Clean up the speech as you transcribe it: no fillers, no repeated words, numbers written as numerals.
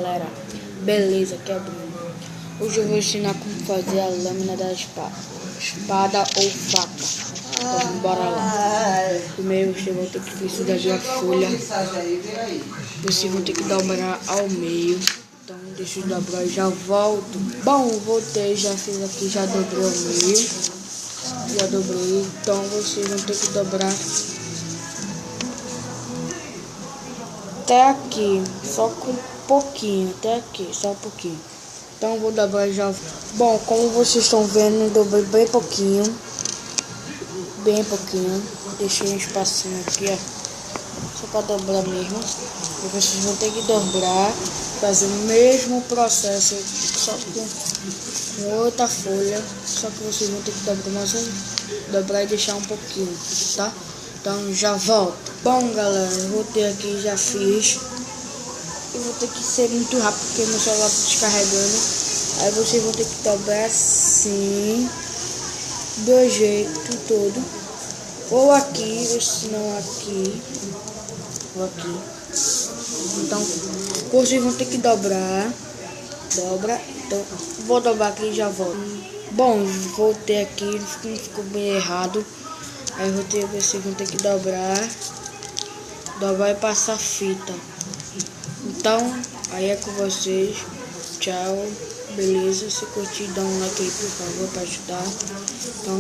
galera, beleza, aqui é o Bruno. Hoje eu vou ensinar como fazer a lâmina da espada ou faca. Então bora lá. Primeiro você vai ter que precisar de uma folha. Você vai ter que dobrar ao meio. Então deixa eu dobrar e já volto. Bom, voltei, já fiz aqui, já dobrei ao meio. Já dobrei, então vocês vão ter que dobrar até aqui, só com um pouquinho, até aqui, só um pouquinho. Então vou dobrar já. Bom, como vocês estão vendo, eu dobrei bem pouquinho. Deixei um espacinho aqui, ó, só para dobrar mesmo. E vocês vão ter que dobrar, fazer o mesmo processo, só com outra folha. Só que vocês vão ter que dobrar mais dobrar e deixar um pouquinho, tá? Então já volto. Bom galera, eu voltei aqui, já fiz. Eu vou ter que ser muito rápido porque meu celular tá descarregando. Aí vocês vão ter que dobrar assim, do jeito todo. Ou aqui, ou se não aqui. Ou aqui. Então vocês vão ter que dobrar. Dobra. Então vou dobrar aqui e já volto. Bom, voltei aqui, não ficou bem errado. Aí vocês vão ter que dobrar e passar fita. Então, aí é com vocês. Tchau, beleza? Se curtir, dá um like aí, por favor, para ajudar. Então